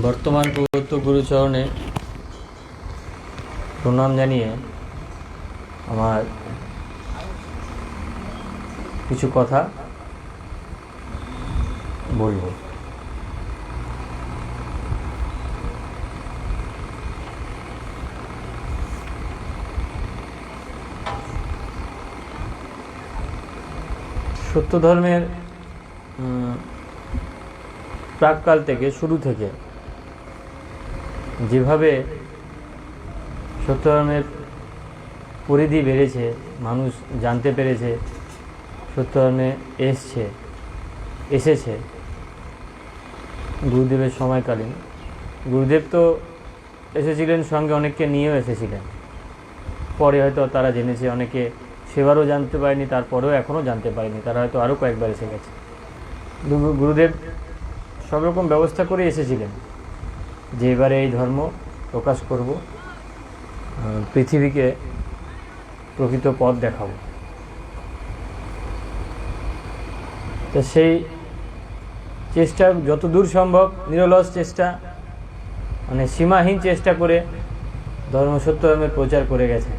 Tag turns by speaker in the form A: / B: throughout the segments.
A: বর্তমান প্রদত্ত গুরুচরণে প্রণাম জানিয়ে আমার কিছু কথা বলবো। সত্য ধর্মের প্রাককাল থেকে শুরু থেকে যেভাবে সত্য ধর্মের পরিধি বেড়েছে, মানুষ জানতে পেরেছে, সত্য ধর্মে এসেছে গুরুদেবের সময়কালীন। গুরুদেব তো এসেছিলেন, সঙ্গে অনেককে নিয়েও এসেছিলেন। পরে হয়তো তারা জেনেছে, অনেকে সেবারও জানতে পারেনি, তারপরেও এখনও জানতে পারেনি, তারা হয়তো আরও কয়েকবার এসে গেছে। গুরুদেব সব রকম ব্যবস্থা করে এসেছিলেন যে এবারে এই ধর্ম প্রকাশ করব, পৃথিবীকে প্রকৃত পথ দেখাবো। তো সেই চেষ্টা যতদূর সম্ভব, নিরলস চেষ্টা, মানে সীমাহীন চেষ্টা করে সত্য ধর্মের প্রচার করে গেছে।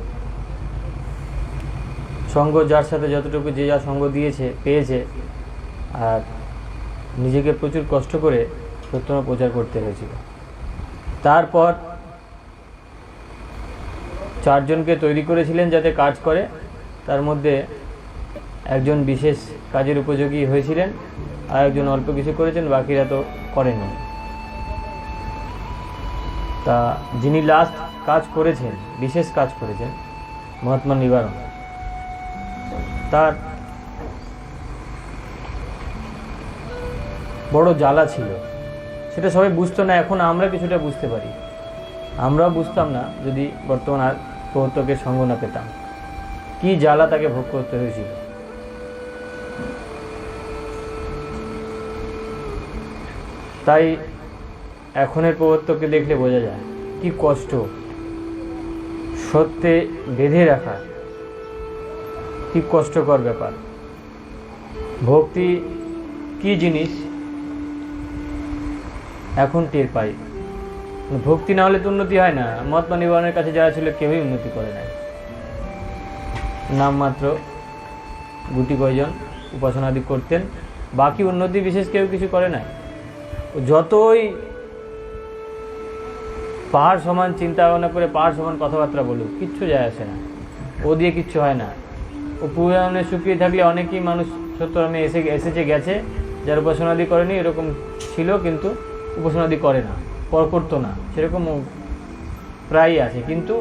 A: সঙ্গ যার সাথে যতটুকু যে যা সঙ্গ দিয়েছে পেয়েছে, আর নিজেকে প্রচুর কষ্ট করে সত্য ধর্ম প্রচার করতে হয়েছিল। তারপর 4 জনকে তৈরি করেছিলেন যাতে কাজ করে, তার মধ্যে একজন বিশেষ কাজের উপযোগী হয়েছিলেন, আর একজন অল্প কিছু করেছেন, বাকিরা তো করেননি। তা যিনি লাস্ট কাজ করেছেন, বিশেষ কাজ করেছেন, মহাত্মা নিবারণ, তার বড় জ্বালা ছিল। সেটা সবাই বুঝতো না, এখন আমরা কিছুটা বুঝতে পারি। আমরাও বুঝতাম না যদি বর্তমান আর প্রবর্তকের সঙ্গ না পেতাম, কি জ্বালা তাকে ভোগ করতে হয়েছিল। তাই এখনের প্রবর্তককে দেখলে বোঝা যায় কি কষ্ট সত্যে বেঁধে রাখা, কি কষ্টকর ব্যাপার। ভক্তি কি জিনিস এখন টের পাই। ভক্তি না হলে তো উন্নতি হয় না। মহাত্মা নিবারণের কাছে যারা ছিল কেউই উন্নতি করে নাই, নামমাত্র গুটি কয়জন উপাসনাদি করতেন, বাকি উন্নতি বিশেষ কেউ কিছু করে নাই। যতই পাহাড় সমান চিন্তা ভাবনা করে, পাহাড় সমান কথাবার্তা বলুক, কিচ্ছু যায় আসে না, ও দিয়ে কিচ্ছু হয় না। ও পুরাণে শুকিয়ে থাকলে অনেকেই মানুষ সত্যধর্মে এসেছে গেছে, যারা উপাসনাদি করেনি, এরকম ছিল, কিন্তু উপাসনাদি করে না, করতো না, সেরকম প্রায়ই আছে। কিন্তু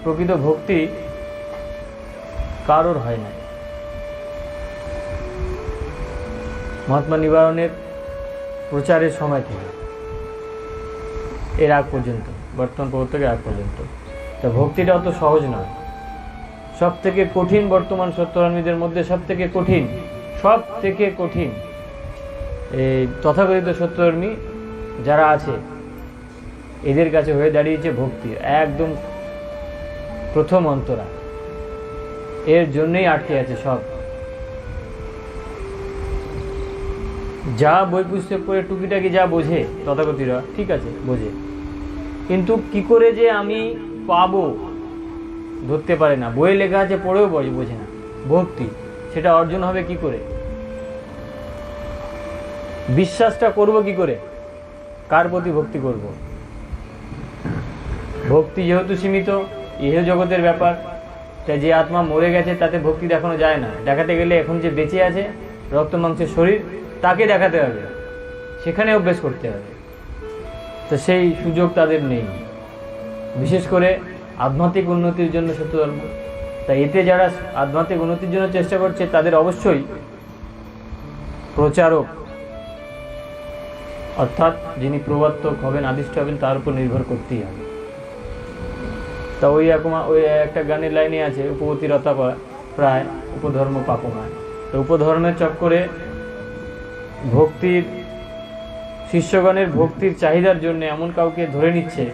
A: প্রকৃত ভক্তি কারোর হয় না। মহাত্মা নিবারণের প্রচারের সময় থেকে এর আগ পর্যন্ত, বর্তমান প্রবর্তকের আগ পর্যন্ত, তা ভক্তিটা অত সহজ নয়। সব থেকে কঠিন, বর্তমান সত্যধর্মীদের মধ্যে সব থেকে কঠিন এই তথাকথিত সত্যধর্মী যারা আছে, এদের কাছে হয়ে দাঁড়িয়েছে ভক্তি একদম প্রথম অন্তরা। এর জন্যই আটকে আছে সব। যা বই পুস্তক করে টুকিটাকি যা বোঝে তথাকথিতরা, ঠিক আছে বোঝে, কিন্তু কি করে যে আমি পাবো ধরতে পারে না। বইয়ে লেখা আছে, পড়েও বোঝে না। ভক্তি সেটা অর্জন হবে কি করে? বিশ্বাসটা করব কি করে? কার প্রতি ভক্তি করব? ভক্তি যেহেতু সীমিত, ইহ জগতের ব্যাপার, তাই যে আত্মা মরে গেছে তাতে ভক্তি দেখানো যায় না, দেখাতে গেলে এখন যে বেঁচে আছে রক্ত মাংসের শরীর তাকে দেখাতে হবে, সেখানে অভ্যেস করতে হবে। তো সেই সুযোগ তাদের নেই, বিশেষ করে আধ্যাত্মিক উন্নতির জন্য সত্য ধর্ম। তাই এতে যারা আধ্যাত্মিক উন্নতির জন্য চেষ্টা করছে তাদের অবশ্যই প্রচারক অর্থাৎ যিনি প্রবর্তক হবেন, আদিষ্ট হবেন, তার উপর নির্ভর করতেই হবে। তা ওই একটা গানের লাইনে আছে, উপগতিরতা প্রায় উপধর্ম পাপময়। তো উপধর্মের চক্করে ভক্তির শিষ্যগণের ভক্তির চাহিদার জন্য এমন কাউকে ধরে নিচ্ছে,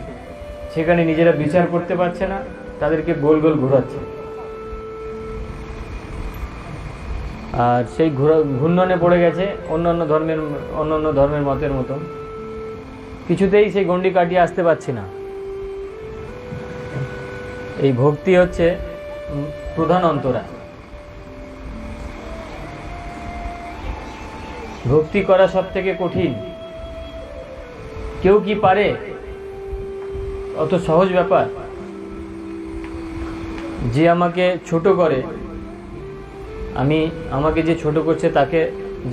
A: সেখানে নিজেরা বিচার করতে পারছে না, তাদেরকে গোল গোল ঘোরাচ্ছে। আর সেই ঘূর্ণনে পড়ে গেছে অন্যান্য ধর্মের মতের মতন, কিছুতেই সেই গণ্ডি কাটিয়ে আসতে পারছি না। এই ভক্তি হচ্ছে প্রধান অন্তরা। ভক্তি করা সব থেকে কঠিন। কেউ কি পারে? অত সহজ ব্যাপার। যে আমাকে ছোট করে, আমাকে যে ছোট করছে, তাকে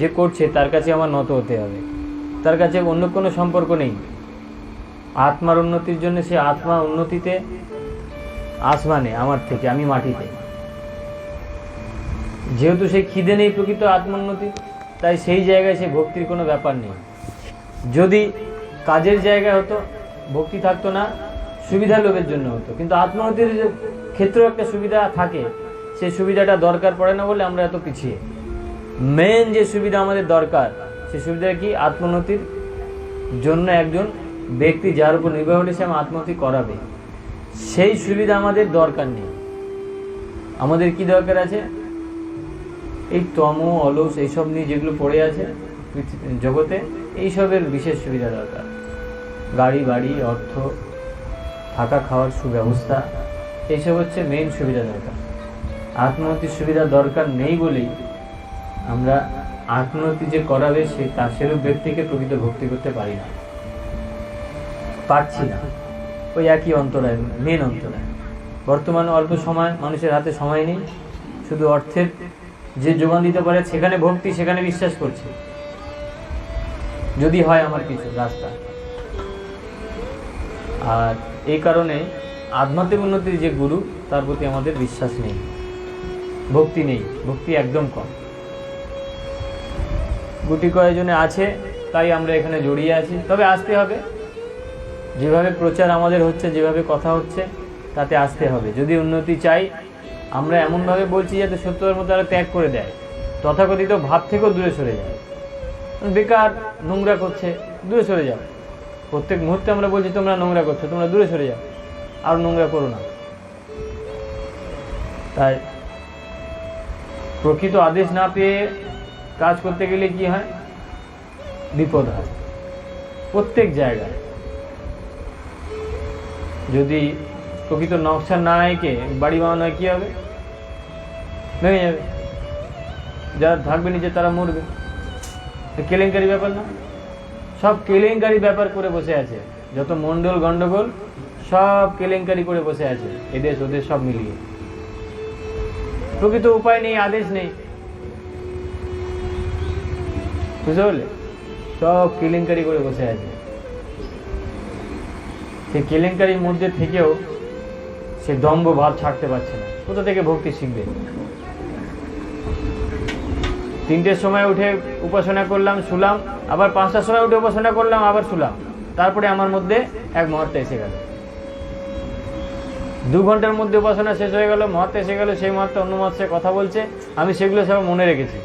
A: যে করছে তার কাছে আমার নত হতে হবে, তার কাছে অন্য কোনো সম্পর্ক নেই। আত্মার উন্নতির জন্য সে আত্মা উন্নতিতে আসমানে আমার থেকে, আমি মাটিতে। যেহেতু সেই খিদে নেই প্রকৃত আত্মোন্নতি, তাই সেই জায়গায় সে ভক্তির কোনো ব্যাপার নেই। যদি কাজের জায়গা হতো ভক্তি থাকতো না, সুবিধা লোভের জন্য হতো। কিন্তু আত্মোন্নতির ক্ষেত্রেও একটা সুবিধা থাকে, সেই সুবিধাটা দরকার পড়ে না বলে আমরা এত পিছিয়ে। মেন যে সুবিধা আমাদের দরকার, সেই সুবিধা কি? আত্মোন্নতির জন্য একজন ব্যক্তি যার উপর নির্ভর হলে সে আত্মোন্নতি করাবে, সেই সুবিধা আমাদের দরকার নেই। আমাদের কি দরকার আছে? এই তম অলস এইসব নিয়ে যেগুলো পড়ে আছে জগতে, এইসবের বিশেষ সুবিধা দরকার। গাড়ি বাড়ি, অর্থ, থাকা খাওয়ার সুব্যবস্থা, এইসব হচ্ছে মেইন সুবিধা দরকার। আত্মোন্নতির সুবিধা দরকার নেই বলেই আমরা আত্মোন্নতি যে করাবে সেরূপ ব্যক্তিকে প্রকৃত ভক্তি করতে পারছি না। ওই একই অন্তরায়, মেন অন্তরায়। বর্তমানে অল্প সময়, মানুষের হাতে সময় নেই, শুধু অর্থের যে যোগান দিতে পারে সেখানে ভক্তি, সেখানে বিশ্বাস করছে, যদি হয় আমার কিছু রাস্তা। আর এই কারণে আধ্যাত্মিক উন্নতির যে গুরু, তার প্রতি আমাদের বিশ্বাস নেই, ভক্তি নেই, ভক্তি একদম কম। গুটি কয়েকজনে আছে তাই আমরা এখানে জড়িয়ে আছি। তবে আসতে হবে, যেভাবে প্রচার আমাদের হচ্ছে, যেভাবে কথা হচ্ছে, তাতে আসতে হবে। যদি উন্নতি চাই, আমরা এমনভাবে বলছি যাতে সত্যের মতো তারা ত্যাগ করে দেয়, তথাকথিত ভাব থেকেও দূরে সরে যায়। বেকার নোংরা করছে, দূরে সরে যাও। প্রত্যেক মুহূর্তে আমরা বলছি তোমরা নোংরা করছো, তোমরা দূরে সরে যাও, আর নোংরা করো না। তাই প্রকৃত আদেশ না পেয়ে কাজ করতে গেলে কি হয়? বিপদ হয় প্রত্যেক জায়গায়। যদি প্রকৃত নকশা না এঁকে বাড়ি বানানো হয়, কী হবে? ভেঙে যাবে। যারা থাকবে নিচে তারা মরবে। কেলেঙ্কারি ব্যাপার না? সব কেলেঙ্কারি ব্যাপার করে বসে আছে। যত মণ্ডল গণ্ডগোল সব কেলেঙ্কারি করে বসে আছে, এদেশ ওদেশ সব মিলিয়ে। প্রকৃত উপায় নেই, আদেশ নেই, বুঝতে পারলে? সব কেলেঙ্কারি করে বসে আছে। সেই কেলেঙ্কারির মধ্যে থেকেও সে দম্ভ ভাব ছাড়তে পারছে না। কোথা থেকে ভক্তি শিখবে? 3টের সময় উঠে উপাসনা করলাম, শুলাম, আবার 5টার সময় উঠে উপাসনা করলাম, আবার শুলাম, তারপরে আমার মধ্যে এক মহাত্মা এসে গেল। 2 ঘন্টার মধ্যে উপাসনা শেষ হয়ে গেল, মহাত্মা এসে গেল, সেই মহাত্মা অন্য মহাত্মার সাথে কথা বলছে, আমি সেগুলো সব মনে রেখেছি।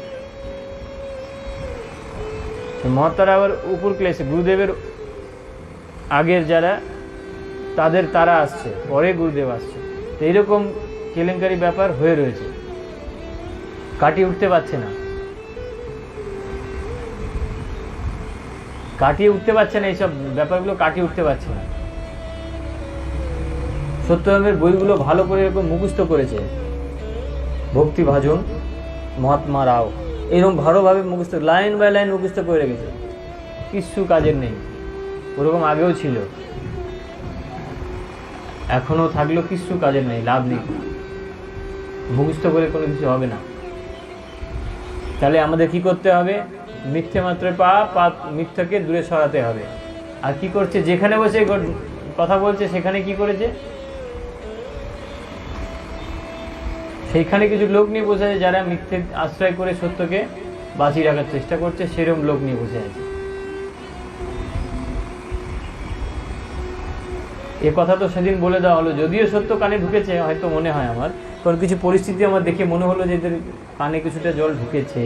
A: মহাত্মারা আবার উপর ক্লেশে, গুরুদেবের আগের যারা তারা আসছে, পরে গুরুদেব আসছে। তো এইরকম কেলেঙ্কারি ব্যাপার হয়ে রয়েছে, কাটিয়ে উঠতে পারছে না, এইসব ব্যাপারগুলো কাটিয়ে উঠতে পারছে না। সত্যধর্মের বইগুলো ভালো করে এরকম মুখস্থ করেছে ভক্তিভাজন মহাত্মা রাও, এরকম ভালোভাবে মুখস্থ, লাইন বাই লাইন মুখস্থ করে রেখেছে, কিচ্ছু কাজের নেই। ওরকম আগেও ছিল, এখনো থাকলেও কিচ্ছু কাজের নেই, লাভ নেই। মুখস্থ করে কোনো কিছু হবে না। তাহলে আমাদের কি করতে হবে? মিথ্যে মাত্র পাপ, মিথ্যাকে দূরে সরাতে হবে। আর কি করছে? যেখানে বসে কথা বলছে সেখানে কি করেছে? সেইখানে কিছু লোক নিয়ে বসে আছে যারা মিথ্যে আশ্রয় করে সত্যকে বাঁচিয়ে রাখার চেষ্টা করছে, সেরকম লোক নিয়ে বসে আছে। এ কথা তো সেদিন বলে দেওয়া হলো, যদিও সত্য কানে ঢুকেছে হয়তো মনে হয় আমার, কারণ কিছু পরিস্থিতি আমার দেখে মনে হলো যে এদের কানে কিছুটা জল ঢুকেছে,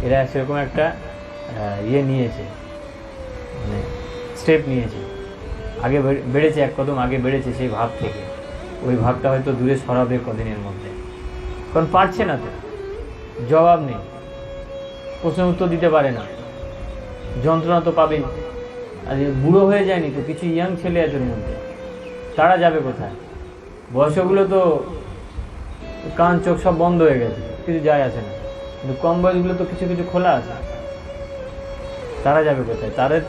A: এরা সেরকম একটা নিয়েছে, মানে স্টেপ নিয়েছে, আগে বেড়েছে, এক কদম আগে বেড়েছে সেই ভাব থেকে। ওই ভাবটা হয়তো দূরে সরাবে কদিনের মধ্যে, কারণ পারছে না তো, জবাব নেই, প্রশ্নের উত্তর দিতে পারে না, যন্ত্রণা তো পাবেই। আর বুড়ো হয়ে যায়নি তো, কিছু ইয়াং ছেলে আছে ওর মধ্যে, তারা যাবে কোথায়? বয়সগুলো তো কান চোখ সব বন্ধ হয়ে গেছে, কিছু যায় আসে না, কিন্তু কম বয়সগুলো তো কিছু কিছু খোলা আছে, তারা যাবে কোথায়? তাদের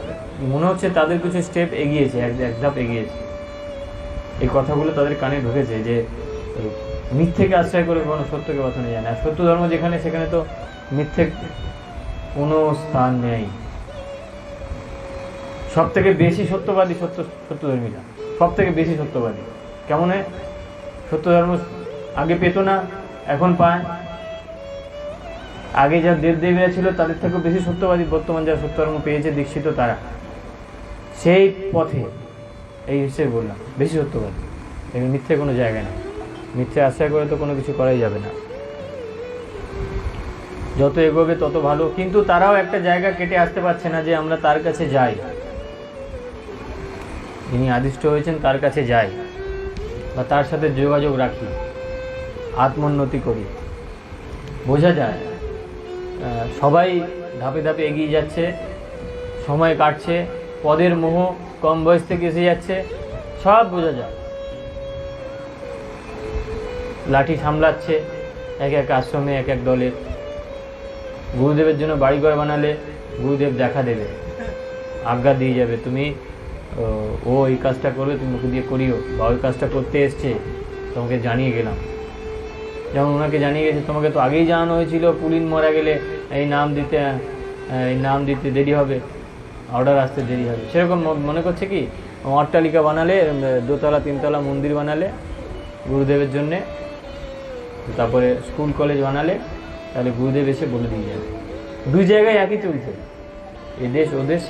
A: মনে হচ্ছে তাদের কিছু স্টেপ এগিয়েছে, এক ধাপ এগিয়েছে। এই কথাগুলো তাদের কানে ঢুকেছে যে মিথ্যেকে আশ্রয় করে কোনো সত্যকে বাঁচানো যায় না। সত্য ধর্ম যেখানে, সেখানে তো মিথ্যে কোনো স্থান নেই। সব থেকে বেশি সত্যবাদী সত্যধর্মীরা, সব থেকে বেশি সত্যবাদী। কেমন হয়? সত্য ধর্ম আগে পেত না, এখন পায়। আগে যা দেবদেবীরা ছিল তাদের থেকেও বেশি সত্যবাদী বর্তমান যারা সত্য ধর্ম পেয়েছে, দীক্ষিত তারা, সেই পথে এই হিসেবে বললাম বেশি সত্যবাদী। এখানে মিথ্যে কোনো জায়গা নেই, মিথ্যে আশ্রয় করে তো কোনো কিছু করাই যাবে না। যত এগোবে তত ভালো, কিন্তু তারাও একটা জায়গা কেটে আসতে পারছে না যে আমরা তার কাছে যাই, যিনি আদিষ্ট হয়েছেন তার কাছে যাই, বা তার সাথে যোগাযোগ রাখি, আত্মোন্নতি করি। বোঝা যায় সবাই ধাপে ধাপে এগিয়ে যাচ্ছে, সময় কাটছে, পদের মোহ কম বয়স থেকে এসে যাচ্ছে, সব বোঝা যায়। লাঠি সামলাচ্ছে এক এক আশ্রমে, এক এক দলের। গুরুদেবের জন্য বাড়িঘর বানালে গুরুদেব দেখা দেবে, আজ্ঞা দিয়ে যাবে, তুমি ও এই কাজটা করবে, তুমি ওকে দিয়ে করিও, বা ওই কাজটা করতে এসছে তোমাকে জানিয়ে গেলাম। যেমন ওনাকে জানিয়ে গেছে, তোমাকে তো আগেই জানানো হয়েছিল পুলিন মারা গেলে এই নাম দিতে দেরি হবে, অর্ডার আসতে দেরি হবে। সেরকম মনে করছে কি, অট্টালিকা বানালে, 2তলা 3তলা মন্দির বানালে গুরুদেবের জন্যে, তারপরে স্কুল কলেজ বানালে, তাহলে গুরুদেব এসে বলে দিয়ে যাবে। দুই জায়গায় একই চলছে, এদেশ ওদেশ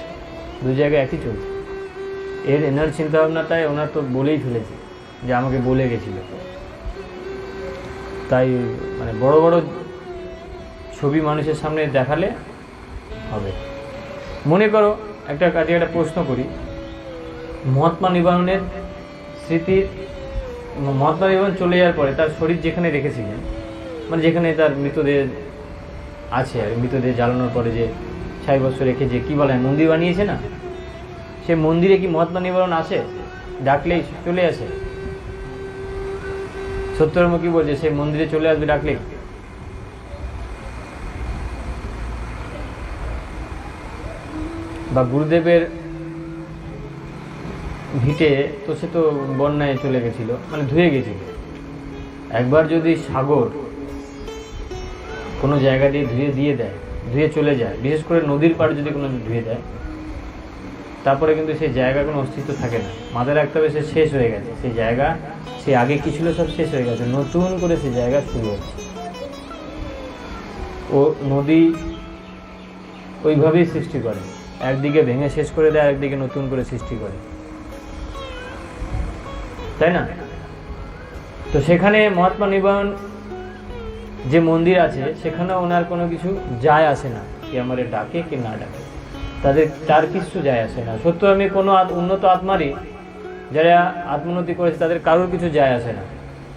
A: দুই জায়গায় একই চলছে। এনার চিন্তাভাবনাটাই ওনার তো বলেই ফেলেছে যে আমাকে বলে গেছিল। তাই মানে বড় বড় ছবি মানুষের সামনে দেখালে হবে। মনে করো একটা প্রশ্ন করি, মহাত্মা নিবারণের স্মৃতির, মহাত্মা নিবারণ চলে যাওয়ার পরে তার শরীর যেখানে রেখেছিলেন, মানে যেখানে তার মৃতদেহ আছে, আর মৃতদেহ জ্বালানোর পরে যে 6 বছর রেখে যে কী বলে মন্দির বানিয়েছে না, সে মন্দিরে কি মহাত্মা নিবারণ আসে? ডাকলেই চলে আসে? সত্যধর্ম কি বলছে? সে মন্দিরে চলে আসবে ডাকলেই? বা গুরুদেবের ভিটে তো সে তো বন্যায় চলে গেছিল, মানে ধুয়ে গেছিল। একবার যদি সাগর কোনো জায়গা দিয়ে ধুয়ে চলে যায়, বিশেষ করে নদীর পাড়ে যদি কোনো ধুয়ে দেয়, তারপরে কিন্তু সেই জায়গা কোনো অস্তিত্ব থাকে না। মাথায় রাখতে হবে সে শেষ হয়ে গেছে, সেই জায়গা, সে আগে কি ছিল সব শেষ হয়ে গেছে, নতুন করে সেই জায়গা শুরু হচ্ছে। ও নদী ওইভাবেই সৃষ্টি করে, একদিকে ভেঙে শেষ করে দেয়, একদিকে নতুন করে সৃষ্টি করে, তাই না? তো সেখানে মহাত্মা নিবারণ যে মন্দির আছে, সেখানে ওনার কোনো কিছু যায় আসে না, কি আমারে ডাকে কি না ডাকে, তার কিছু যায় আসে না। সত্য আমি কোনো উন্নত আত্মারই যারা আত্মোন্নতি করেছে তাদের কারোর কিছু যায় আসে না।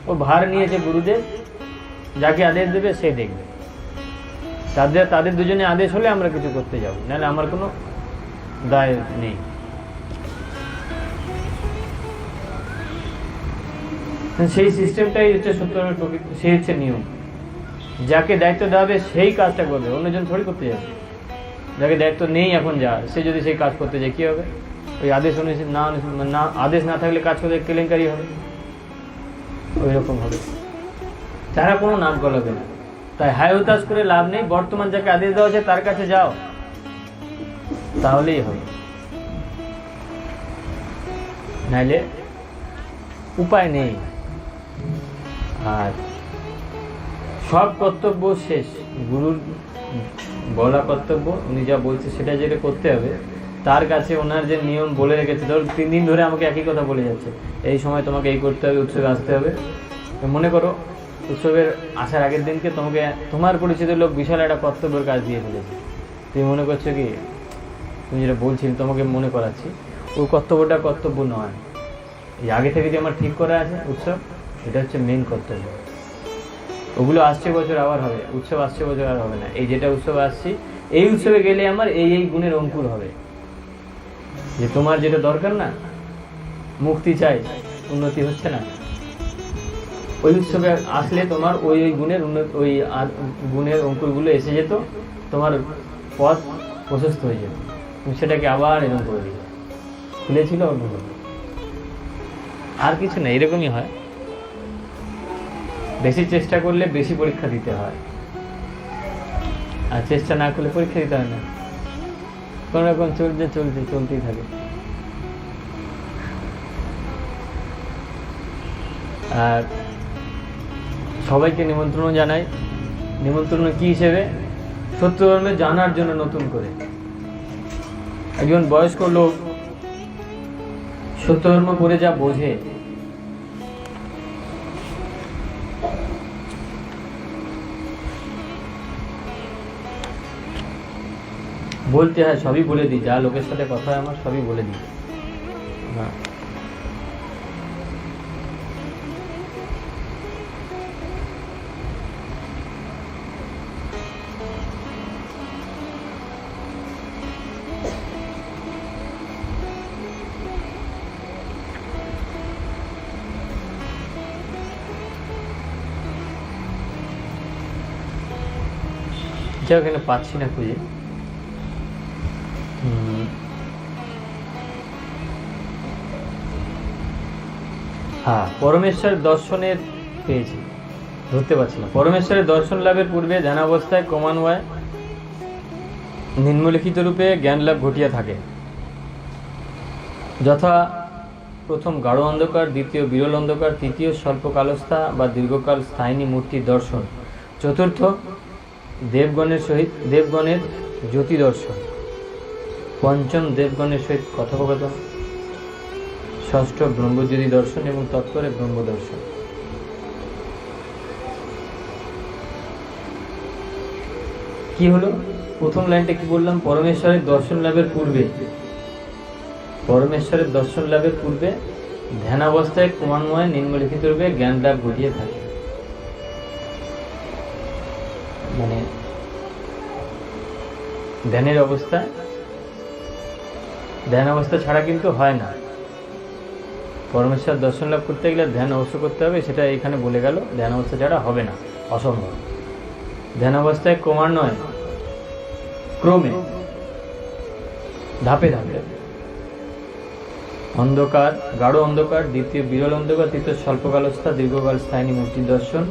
A: ও ভার নিয়েছে গুরুদেব, যাকে আদেশ দেবে সে দেখবে। তাদের দুজনে আদেশ হলে আমরা কিছু করতে যাব, নাহলে আমার কোনো দায় নেই। সেই সিস্টেমটাই হচ্ছে সত্যধর্মের প্রকৃতি, সেই হচ্ছে নিয়ম। যাকে দায়িত্ব দেওয়া হবে সেই কাজটা করবে, অন্যজন থোড়ি করতে যাবে। যাকে দায়িত্ব নেই এখন সে যদি সেই কাজ করতে যায় কী হবে? ওই আদেশ অনুযায়ী আদেশ না থাকলে কাজ করতে কেলেঙ্কারি হবে, ওই রকম হবে। তারা কোনো নাক গলাবে না। তাই হাই হতাশ করে লাভ নেই, বর্তমান যাকে আদেশ দেওয়া হচ্ছে তার কাছে যাও, তাহলেই হবে, নাইলে উপায় নেই। আর সব কর্তব্য শেষ, গুরুর বলা কর্তব্য, উনি যা বলছে সেটা যেটা করতে হবে। তার কাছে ওনার যে নিয়ম বলে রেখেছে, ধর 3 দিন ধরে আমাকে একই কথা বলে যাচ্ছে, এই সময় তোমাকে এই করতে হবে, উৎসবে আসতে হবে। মনে করো উৎসবের আসার আগের দিনকে তোমাকে তোমার পরিচিত লোক বিশাল একটা কর্তব্যের কাজ দিয়ে ফেলেছে, তুমি মনে করছো কি তুমি যেটা বলছিলে তোমাকে মনে করাচ্ছি, ওই কর্তব্যটা কর্তব্য নয়। এই আগে থেকে যে আমার ঠিক করা আছে উৎসব, এটা হচ্ছে মেন কর্তব্য। ওগুলো আসছে বছর আবার হবে, উৎসব আসছে বছর আর হবে না। এই যেটা উৎসব আসছি, এই উৎসবে গেলে আমার এই এই গুণের অঙ্কুর হবে। যে তোমার যেটা দরকার না, মুক্তি চাই, উন্নতি হচ্ছে না, ওই উৎসবে আসলে তোমার ওই ওই গুণের ওই গুণের অঙ্কুরগুলো এসে যেত, তোমার পথ প্রশস্ত হয়ে যেত, তুমি সেটাকে আবার এরকম করে দিবে, খুলেছিল আর কিছু না। এরকমই হয়, বেশি চেষ্টা করলে বেশি পরীক্ষা দিতে হয়, আর চেষ্টা না করলে পরীক্ষা দিতে হয় না। কোন রকম চলতেই থাকে। আর সবাইকে নিমন্ত্রণ জানাই। নিমন্ত্রণ কি হিসেবে? সত্য ধর্মে জানার জন্য নতুন করে। একজন বয়স্ক লোক সত্য ধর্ম করে যা বোঝে, বলতে হয় সবই বলে দিই, যা লোকের সাথে কথা হয় আমার সবই বলে দিই। হ্যাঁ, যা ওখানে পাচ্ছি না খুঁজে। হ্যাঁ, পরমেশ্বর দর্শনের পেয়েছি, ধরতে পারছি না। পরমেশ্বরের দর্শন লাভের পূর্বে ধ্যানাবস্থায় ক্রমান্বয়ে নিম্নলিখিত রূপে জ্ঞান লাভ ঘটিয়া থাকে, যথা প্রথম গাঢ় অন্ধকার, দ্বিতীয় বিরল অন্ধকার, তৃতীয় স্বল্পকালস্থা বা দীর্ঘকাল স্থায়িনী মূর্তির দর্শন, চতুর্থ দেবগণের জ্যোতি দর্শন, পঞ্চম দেবগণের সহিত কথোপকথন, ষষ্ঠ ব্রহ্মজ্যোতি দর্শন এবং তৎপরে ব্রহ্ম দর্শন। কি হলো? প্রথম লাইনটা কি বললাম? পরমেশ্বরের দর্শন লাভের পূর্বে, পরমেশ্বরের দর্শন লাভের পূর্বে ধ্যানাবস্থায় ক্রমান্বয়ে নিম্নলিখিত রূপে জ্ঞান লাভ ঘটিয়ে থাকে। মানে ধ্যানের অবস্থায়, ধ্যান অবস্থা ছাড়া কিন্তু হয় না। পরমেশ্বর দর্শন লাভ করতে গেলে ধ্যান অবশ্য করতে হবে, সেটা এখানে বলে গেল। ধ্যান অবস্থা ছাড়া হবে না, অসম্ভব। ধ্যান অবস্থায় ক্রমান্বয়ে, ক্রমে, ধাপে ধাপে অন্ধকার, গাঢ় অন্ধকার, দ্বিতীয় বিরল অন্ধকার, তৃতীয় স্বল্পকালস্থা দীর্ঘকাল স্থায়ী মূর্তি দর্শন,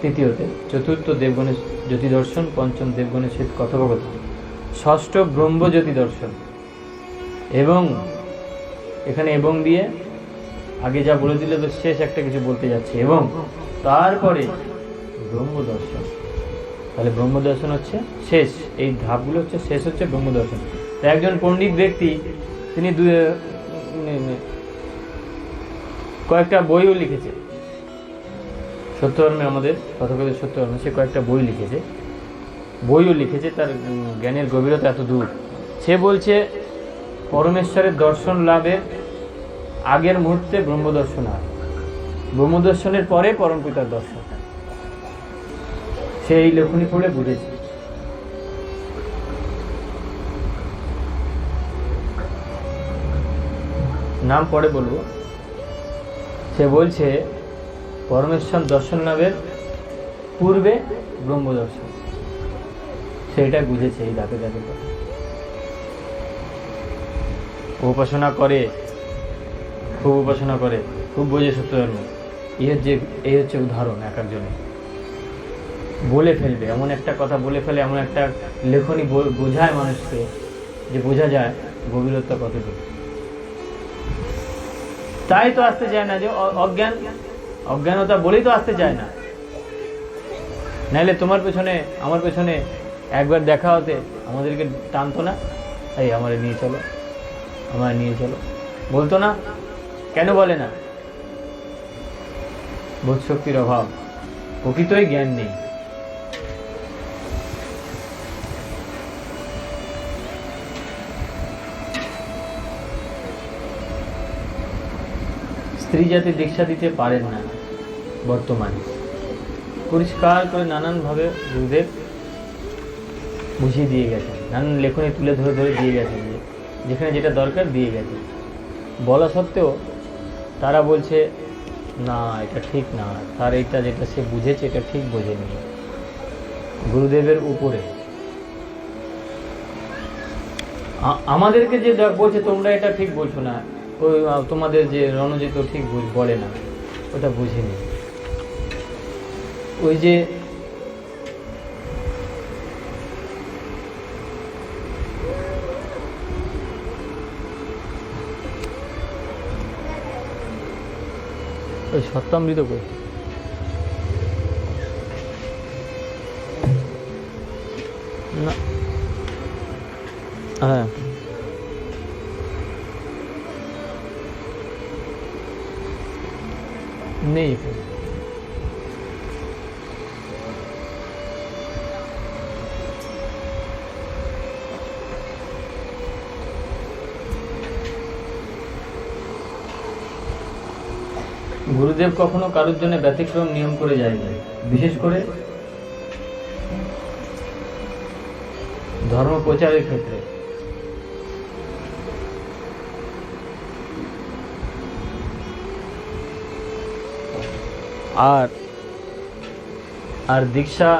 A: তৃতীয়তে, চতুর্থ দেবগণের জ্যোতি দর্শন, পঞ্চম দেবগণের সহিত কথোপকথন, ষষ্ঠ ব্রহ্মজ্যোতি দর্শন। এবং এখানে এবং দিয়ে আগে যা বলে দিলে তো শেষ একটা কিছু বলতে যাচ্ছে, এবং তারপরে ব্রহ্ম দর্শন। তাহলে ব্রহ্ম দর্শন হচ্ছে শেষ, এই ধাপগুলো হচ্ছে শেষ, হচ্ছে ব্রহ্ম দর্শন। তো একজন পণ্ডিত ব্যক্তি তিনি কয়েকটা বইও লিখেছে সত্যধর্মে, আমাদের তথাকথিত সত্যধর্মে সে কয়েকটা বই লিখেছে, বইও লিখেছে। তার জ্ঞানের গভীরতা এত দূর। সে বলছে পরমেশ্বরের দর্শন লাভের আগের মুহূর্তে ব্রহ্মদর্শন হয়, ব্রহ্মদর্শনের পরে পরমপিতার দর্শন। সে এই লেখনী পড়ে বুঝেছে। নাম পরে বলবো। সে বলছে পরমেশ্বর দর্শন লাভের পূর্বে ব্রহ্মদর্শন, সেটা বুঝেছে এই ধাপে ধাপে কথা। উপাসনা করে, খুব উপাসনা করে, খুব বোঝে সত্য ধর্ম। এই হচ্ছে উদাহরণ এক একজনের। বলে ফেলবে, এমন একটা কথা বলে ফেলে, এমন একটা লেখনী বোঝায় মানুষকে যে বোঝা যায় গভীরতা কতটুকু। তাই তো আসতে চায় না, যে অজ্ঞানতা বলেই তো আসতে চায় না। নাইলে তোমার পেছনে আমার পেছনে একবার দেখা হতে আমাদেরকে টানতো না, এই আমার নিয়ে চলো, আমার নিয়ে চলো, বলতো না? কেন বলে না? বোধশক্তির অভাব, প্রকৃতই জ্ঞান নেই। স্ত্রী জাতি দীক্ষা দিতে পারেন না বর্তমানে, পরিষ্কার করে নানানভাবে গুরুদেব বুঝিয়ে দিয়ে গেছেন, নানান লেখনে তুলে ধরে ধরে দিয়ে গেছেন, যেখানে যেটা দরকার দিয়ে গেছেন। বলা সত্ত্বেও তারা বলছে না এটা ঠিক না, তার এটা যেটা সে বুঝেছে এটা ঠিক বোঝেনি। গুরুদেবের উপরে আমাদেরকে যে বলছে তোমরা এটা ঠিক বলছো না, ওই তোমাদের যে রণজিৎ ঠিক বলে না, ওটা বুঝিনি। ওই যে ওই সত্যামৃত কই না, হ্যাঁ নেই। গুরুদেব কখনো কারোর জন্য ব্যতিক্রম নিয়ম করে যায়নি, বিশেষ করে ধর্ম প্রচারের ক্ষেত্রে। আর আর দীক্ষা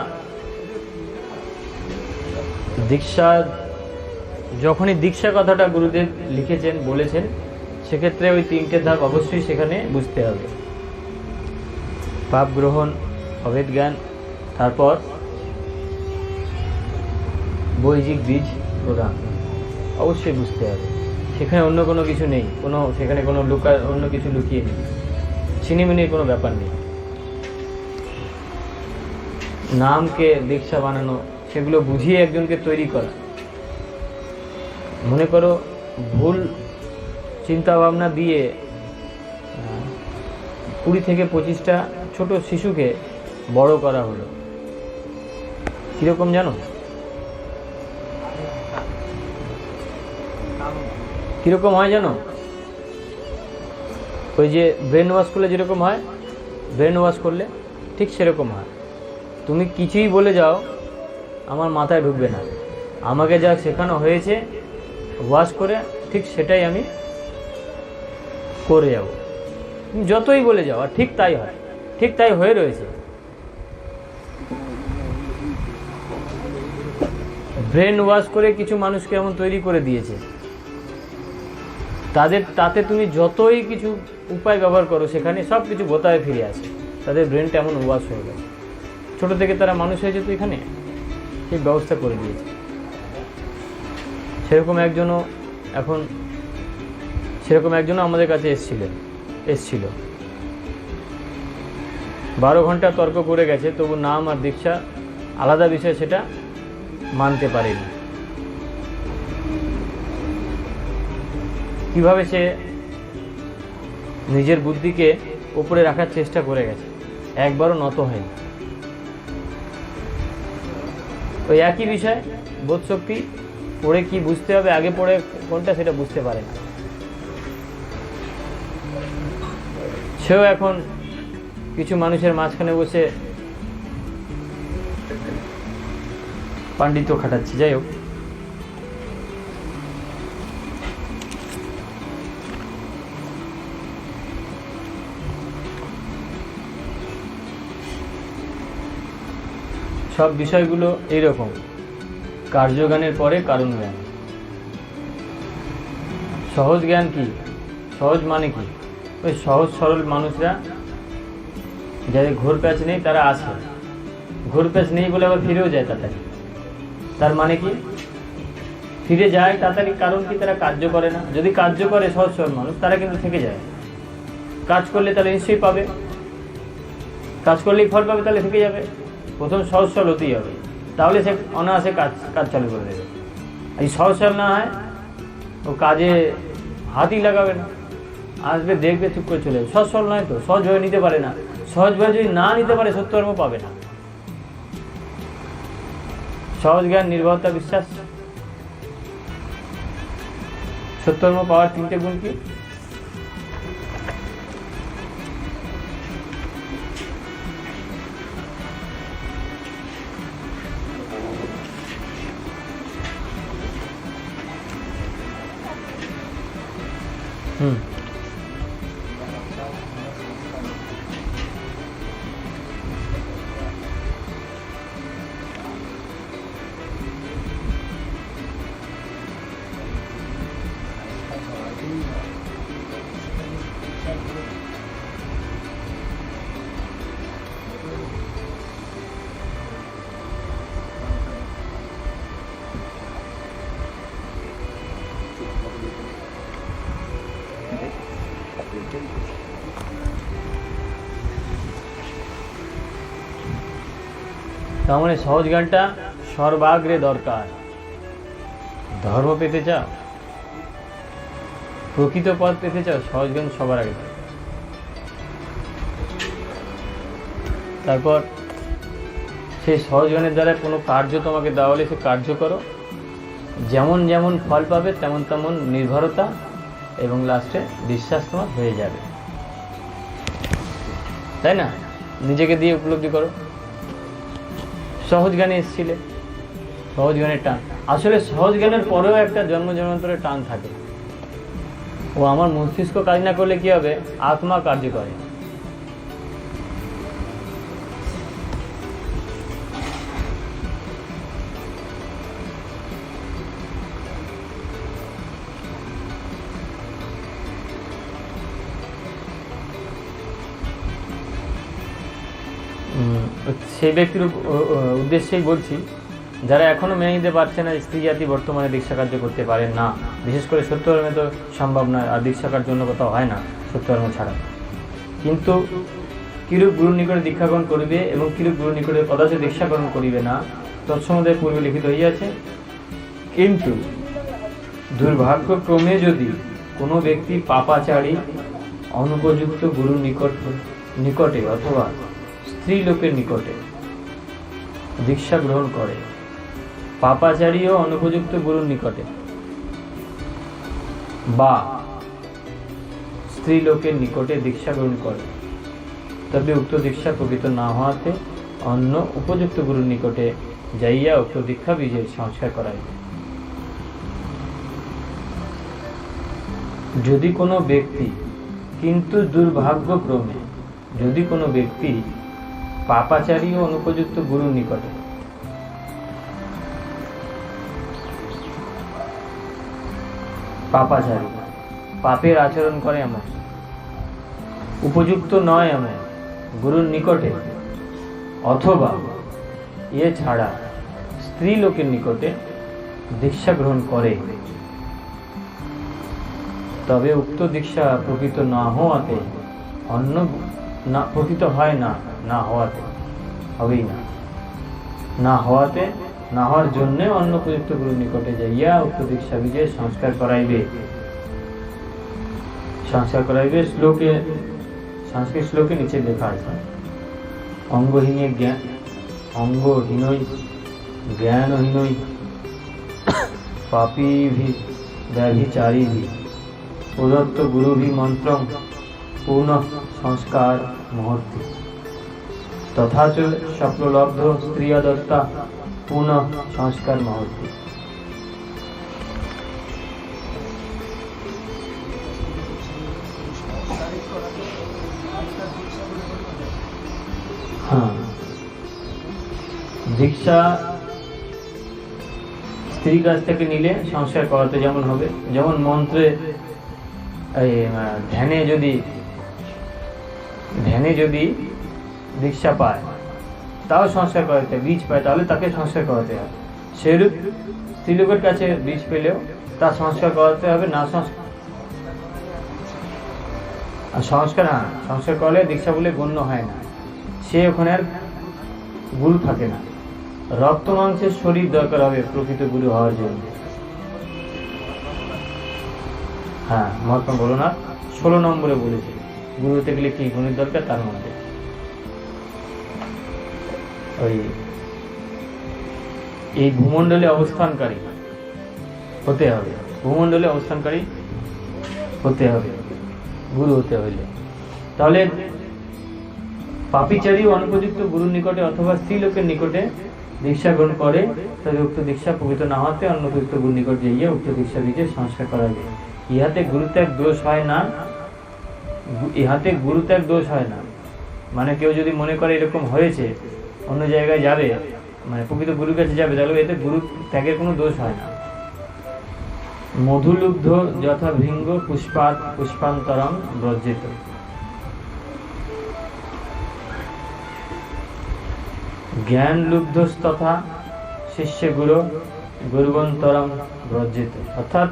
A: যখনই দীক্ষা কথাটা গুরুদেব লিখেছেন বলেছেন, সেক্ষেত্রে ওই তিনটে ধাপ অবশ্যই সেখানে বুঝতে হবে। পাপ গ্রহণ, অভেদ জ্ঞান, তারপর বৈদিক বীজ প্রদান, অবশ্যই বুঝতে হবে। সেখানে অন্য কোনো কিছু নেই, সেখানে কোনো অন্য কিছু লুকিয়ে নেই, ছিনিমিনির কোনো ব্যাপার নেই। নামকে দীক্ষা বানানো, সেগুলো বুঝিয়ে একজনকে তৈরি করা। মনে করো ভুল চিন্তা ভাবনা দিয়ে 20 থেকে 25টা ছোট শিশুকে বড় করা হলো, কিরকম জানো? কিরকম হয় জানো? ওই যে ব্রেন ওয়াশ করলে যেরকম হয়, ব্রেন ওয়াশ করলে ঠিক সেরকম হয়। তুমি কিছুই বলে যাও, আমার মাথায় ঢুকবে না। আমাকে যা শেখানো হয়েছে ওয়াশ করে ঠিক সেটাই আমি করে যাব। তুমি যতই বলে যাও, আর ঠিক তাই হয়, ঠিক তাই হয়ে রয়েছে। ব্রেন ওয়াশ করে কিছু মানুষকে এমন তৈরি করে দিয়েছে, তাতে তুমি যতই কিছু উপায় ব্যবহার করো, সেখানে সব কিছু গোতায় ফিরে আসে। তাদের ব্রেনটা এমন ওয়াশ হয়ে গেছে, ছোট থেকে তারা মানুষ হয়েছে, তো এখানে ঠিক ব্যবস্থা করে দিয়েছে। সেরকম একজনও আমাদের কাছে এসছিল 12 ঘন্টা তর্ক করে গেছে, তবু নাম আর দীক্ষা আলাদা বিষয়, সেটা মানতে পারেনি। কিভাবে সে নিজের বুদ্ধিকে উপরে রাখার চেষ্টা করে গেছে, একবারও নত হয়নি। ওই একই বিষয় বোধশক্তি, পড়ে কি বুঝতে হবে, আগে পড়ে কোনটা সেটা বুঝতে পারে না। সেও এখন কিছু মানুষের মাঝখানে বসে পাণ্ডিত্য খাটাচ্ছে। যাই হোক, সব বিষয়গুলো এইরকম, কার্যজ্ঞানের পরে কারণ জ্ঞান। সহজ জ্ঞান কি? সহজ মানে কি? ওই সহজ সরল মানুষরা, যাদের ঘোর প্যাচ নেই, তারা আসে, ঘোর পেশ নেই বলে আবার ফিরেও যায় তাড়াতাড়ি। তার মানে কি ফিরে যায় তাড়াতাড়ি, কারণ কি তারা কার্য করে না। যদি কার্য করে সহজ সরল মানুষ, তারা কিন্তু থেকে যায়। কাজ করলে তাহলে নিশ্চয়ই পাবে, কাজ করলেই ফল পাবে, তাহলে থেকে যাবে। প্রথম সহজ সরল হতেই হবে, তাহলে সে অনায়াসে কাজ চালু করে দেবে। এই সহজ সরল না হয় ও কাজে হাতই লাগাবে না, আসবে দেখবে চুপ করে চলে যাবে। সহজ সরল নয় তো, সহজভাবে নিতে পারে না। সহজভাবে যদি না নিতে পারে সত্যকর্ম পাবে না। সহজ জ্ঞান, নির্ভরতা, বিশ্বাস, সত্যকর্ম পাওয়ার তিনটে গুণ কি? তার মানে সহজ জ্ঞানটা সর্বাগ্রে দরকার। ধর্ম পেতে চাও, প্রকৃত পথ পেতে চাও, সহজ জ্ঞান সবার আগে। তারপর সেই সহজ জ্ঞানের দ্বারা কোনো কার্য তোমাকে দেওয়া হলে সে কার্য করো, যেমন যেমন ফল পাবে তেমন তেমন নির্ভরতা এবং লাস্টে বিশ্বাস তোমার হয়ে যাবে, তাই না? নিজেকে দিয়ে উপলব্ধি করো। সহজ জ্ঞানে এসেছিলে, সহজ জ্ঞানের টান। আসলে সহজ জ্ঞানের পরেও একটা জন্ম জন্মান্তরের টান থাকে। ও আমার মস্তিষ্ক কাজ না করলে কি হবে? আত্মা কার্য করে। সেই ব্যক্তির উদ্দেশ্যেই বলছি, যারা এখনও মেনে নিতে পারছে না স্ত্রী জাতি বর্তমানে দীক্ষা কার্য করতে পারেন না। বিশেষ করে সত্যকর্মে তো সম্ভব নয়, আর দীক্ষাকার জন্য কোথাও হয় না সত্যকর্ম ছাড়া। কিন্তু কিরূপ গুরুর নিকটে দীক্ষাগ্রহণ করিবে এবং কিরূপ গুরুর নিকটে কদাচ দীক্ষাগ্রহণ করিবে না, তৎসম্বন্ধে পূর্বে লিখিত হইয়াছে। কিন্তু দুর্ভাগ্যক্রমে যদি কোনো ব্যক্তি পাপাচারী অনুপযুক্ত গুরুর নিকটে অথবা স্ত্রী লোকের নিকটে দীক্ষা গ্রহণ করে, পাপাচারী ও অনুপযুক্ত গুরুর নিকটে বা স্ত্রী লোকের নিকটে দীক্ষা গ্রহণ করে, তবে উক্ত দীক্ষা প্রকৃত না হওয়াতে অন্য উপযুক্ত গুরুর নিকটে যাইয়া উক্ত দীক্ষা বীজের সংস্কার করাইবে। যদি কোনো ব্যক্তি, কিন্তু দুর্ভাগ্যক্রমে যদি কোনো ব্যক্তি পাপাচারী ও অনুপযুক্ত গুরুর নিকটে পাপাচারী, পাপের আচরণ করে এমন, উপযুক্ত নয় এমন গুরুর নিকটে অথবা এছাড়া স্ত্রী লোকের নিকটে দীক্ষা গ্রহণ করে, তবে উক্ত দীক্ষা প্রকৃত না হওয়াতে অন্য না প্রকৃত হয় না, না হওয়াতে হবেই না, না হওয়াতে না হওয়ার জন্য অন্য উপযুক্ত গুরুর নিকটে যাইয়া উক্ত দীক্ষা বীজের সংস্কার করাইবে। সংস্কার করাইবে শ্লোকে, সংস্কৃত শ্লোকে নিচে লেখা আছে, অঙ্গহীনই জ্ঞানহীনই পাপীভি ব্যভিচারীভি প্রদত্ত গুরুভি মন্ত্রং পুনঃ সংস্কার মুহূর্তে তথা চ স্বপ্নলব্ধ স্ত্রিয়া দত্তা পুনঃ সংস্কার মুহূর্তে। হ্যাঁ, দীক্ষা স্ত্রীর কাছ থেকে নিলে সংস্কার করাতে যেমন হবে, যেমন মন্ত্রে ধ্যানে যদি দীক্ষা পায় তাও সংস্কার করাতে হয়, বীজ পায় তাহলে তাকে সংস্কার করাতে হবে। সেরূপ স্ত্রীলোকের কাছে বীজ পেলেও তার সংস্কার করাতে হবে, না সংস্কার করলে দীক্ষা বলে গণ্য হয় না, সে ওখানে আর গুরু থাকে না। রক্ত মাংসের শরীর দরকার হবে প্রকৃত গুরু হওয়ার জন্য। হ্যাঁ, মহাত্মা বলো না 16 নম্বরে বলেছে গুরু হতে গেলে কি গুণের দরকার, তার মধ্যে ওই এই ভূমণ্ডলে অবস্থানকারী হতে হবে, ভূমণ্ডলে অবস্থানকারী হতে হবে গুরু হতে হইলে। তাহলে পাপীচারী অনুপযুক্ত গুরুর নিকটে অথবা স্ত্রীলোকের নিকটে দীক্ষা গ্রহণ করে, তবে উক্ত দীক্ষা প্রকৃত না হতে অন্য উপযুক্ত গুরুর নিকট যাইয়া উক্ত দীক্ষা বীজের সংস্কার করা যায়। ইহাতে গুরুত্যাগ দোষ হয় না, মানে কেউ যদি মনে করে এরকম হয়েছে, অন্য জায়গায় যাবে, মানে প্রকৃত গুরুর কাছে যাবে, তাহলে এতে গুরু ত্যাগের কোনো দোষ হয় না। মধুলুব্ধ যথা ভৃঙ্গ পুষ্পান্তরং ব্রজিত। জ্ঞান লুব্ধস্তথা শিষ্য গুরুবন্তরং ব্রজিত। অর্থাৎ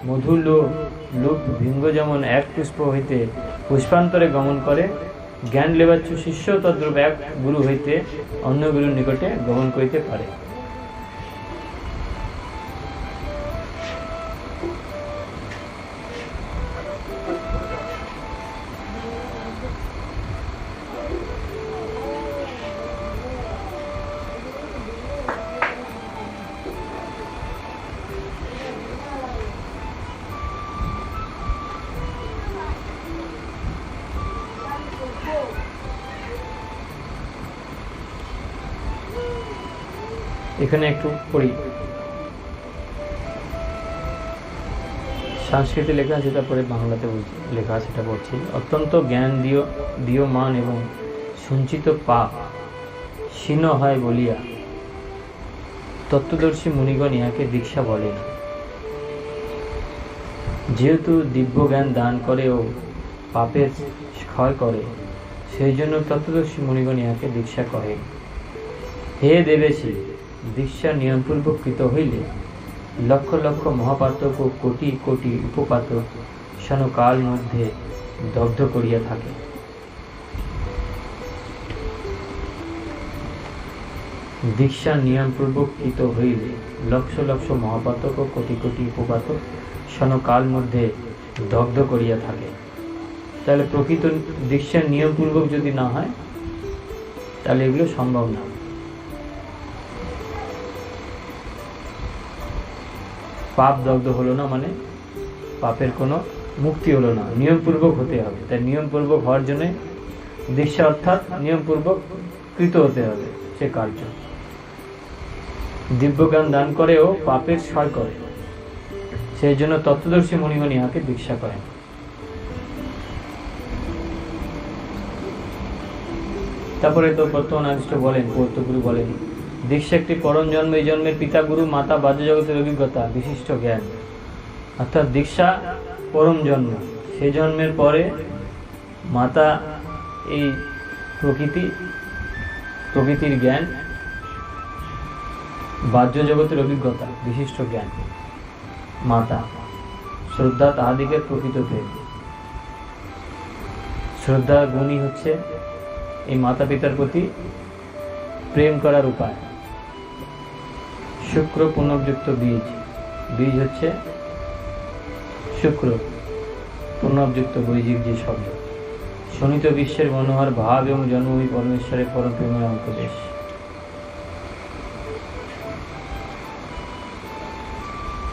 A: মধুলোভ ভৃঙ্গ যেমন এক পুষ্প হইতে পুষ্পান্তরে গমন করে, জ্ঞান লেবাচ্ছু শিষ্য তদ্রূপ এক গুরু হইতে অন্য গুরুর নিকটে গমন করিতে পারে। এখানে একটু পড়ি, সংস্কৃতে লেখা আছে, তারপরে বাংলাতে লেখা আছে, সেটা পড়ছি। অত্যন্ত জ্ঞান দীয়মান এবং সঞ্চিত পাপ ক্ষীণ হয় বলিয়া তত্ত্বদর্শী মুনিগণ ইহাকে দীক্ষা বলেন। যেহেতু দিব্য জ্ঞান দান করে ও পাপের ক্ষয় করে, সেই জন্য তত্ত্বদর্শী মুনিগণ ইহাকে দীক্ষা কহে। হে দেবেশী, দীক্ষা নিয়মপূর্বক কৃত হইলে লক্ষ লক্ষ মহাপাতক ও কোটি কোটি উপপাতক ক্ষণকাল মধ্যে দগ্ধ করিয়া থাকে। দীক্ষা নিয়মপূর্বক কৃত হইলে লক্ষ লক্ষ মহাপাতক ও কোটি কোটি উপপাতক ক্ষণকাল মধ্যে দগ্ধ করিয়া থাকে। তাহলে প্রকৃত দীক্ষা নিয়মপূর্বক যদি না হয়, তাহলে এগুলো সম্ভব না। পাপ দগ্ধ হলো না, মানে পাপের কোনো মুক্তি হলো না, নিয়মপূর্বক হতে হবে। তাই নিয়মপূর্বক হওয়ার জন্য দীক্ষা অর্থাৎ নিয়মপূর্বক কৃত হতে হবে সে কার্য। দিব্যজ্ঞান দান করেও পাপের ক্ষয় করে, সেই জন্য তত্ত্বদর্শী মুনিগণ ইহাকে দীক্ষা করেন। তারপরে তো বর্তমান আদিষ্ট বলেন, পৌত্তগুরু বলেন, দীক্ষা একটি পরম জন্ম, এই জন্মের পিতা গুরু, মাতা বাহ্য জগতের অভিজ্ঞতা, বিশিষ্ট জ্ঞান। অর্থাৎ দীক্ষা পরম জন্ম, সেই জন্মের পরে মাতা এই প্রকৃতির জ্ঞান, বাহ্য জগতের অভিজ্ঞতা, বিশিষ্ট জ্ঞান। মাতা শ্রদ্ধা তাহাদিকের প্রকৃত প্রেম। শ্রদ্ধা গুণই হচ্ছে এই মাতা পিতার প্রতি প্রেম করার উপায়। শুক্র পুনর্যুক্ত বীজ হচ্ছে শুক্র, পুনর্যুক্ত বৈদিক যে শব্দ। শোণিত বিশ্বের মনোহর ভাব এবং জন্মভূমি পরমেশ্বরের পরম প্রেমের অঙ্কদেশ।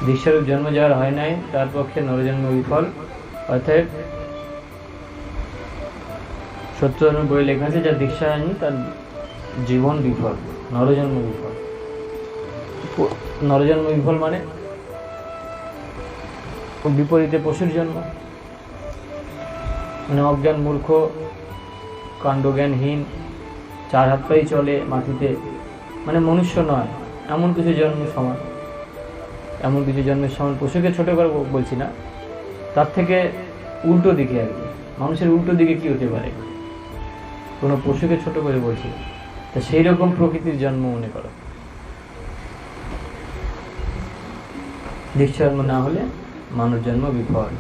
A: দীক্ষারূপ জন্ম যার হয় নাই, তার পক্ষে নরজন্ম বিফল। অর্থাৎ সত্যধর্ম বই লেখা আছে, যার দীক্ষা হয়নি তার জীবন বিফল, নরজন্ম বিফল। নরজন্ম বিফল মানে বিপরীতে পশুর জন্ম, মানে অজ্ঞান, মূর্খ, কাণ্ডজ্ঞানহীন, চার হাত পাই চলে মাটিতে, মানে মনুষ্য নয়, এমন কিছু জন্মের সমান। এমন কিছু জন্মের সমান, পশুকে ছোট করে বলছি না, তার থেকে উল্টো দিকে আর কি। মানুষের উল্টো দিকে কি হতে পারে? কোনো পশুকে ছোট করে বলছি, তা সেই রকম প্রকৃতির জন্ম মনে করো। দীক্ষা জন্ম না হলে মানব জন্ম বিফল।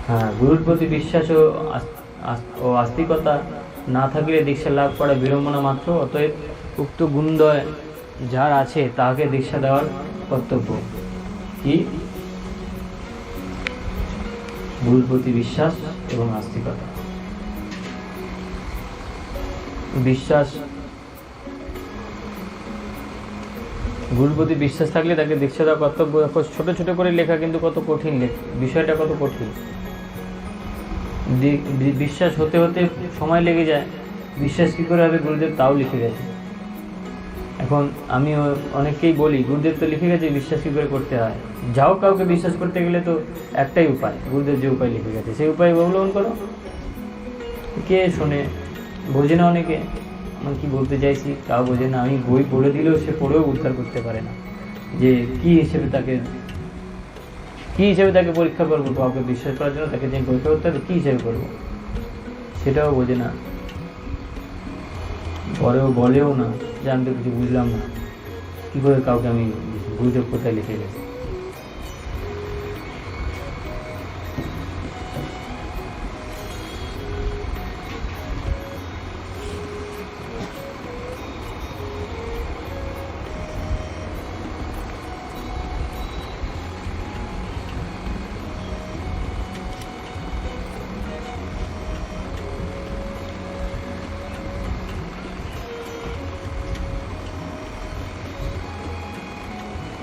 A: হ্যাঁ, গুরুর প্রতি বিশ্বাস ও আস্তিকতা না থাকলে দীক্ষা লাভ করা বিড়ম্বনা মাত্র। অতএব উক্ত গুণদ্বয় যার আছে তাহাকে দীক্ষা দেওয়ার কর্তব্য। কি? গুরুর প্রতি বিশ্বাস এবং আস্তিকতা। বিশ্বাস, গুরুর প্রতি বিশ্বাস থাকলে তাকে দীক্ষা দেওয়া কর্তব্য। ছোট ছোট করে লেখা, কিন্তু কত কঠিন বিষয়টা, কত কঠিন। বিশ্বাস হতে হতে সময় লেগে যায়। বিশ্বাস কী করে হবে গুরুদেব তাও লিখে গেছে। এখন আমি অনেককেই বলি, গুরুদেব তো লিখে গেছে, বিশ্বাস কী করে করতে হয়। যাও, কাউকে বিশ্বাস করতে গেলে তো একটাই উপায়, গুরুদেব যে উপায় লিখে গেছে সেই উপায় অবলম্বন করো। কে শোনে? বোঝে না অনেকে আমার কি বলতে চাইছি, তাও বোঝে না। আমি বই পড়ে দিলেও সে পড়েও উদ্ধার করতে পারে না যে কী হিসেবে তাকে পরীক্ষা করবো। কাউকে বিশ্বাস করার জন্য তাকে যে পরীক্ষা করতে হবে, কী হিসেবে করবো সেটাও বোঝে না। পরেও বলেও না যে আমি তো কিছু বুঝলাম না, কী করে কাউকে আমি গুরুদেব কোথায় লিখে গেছি।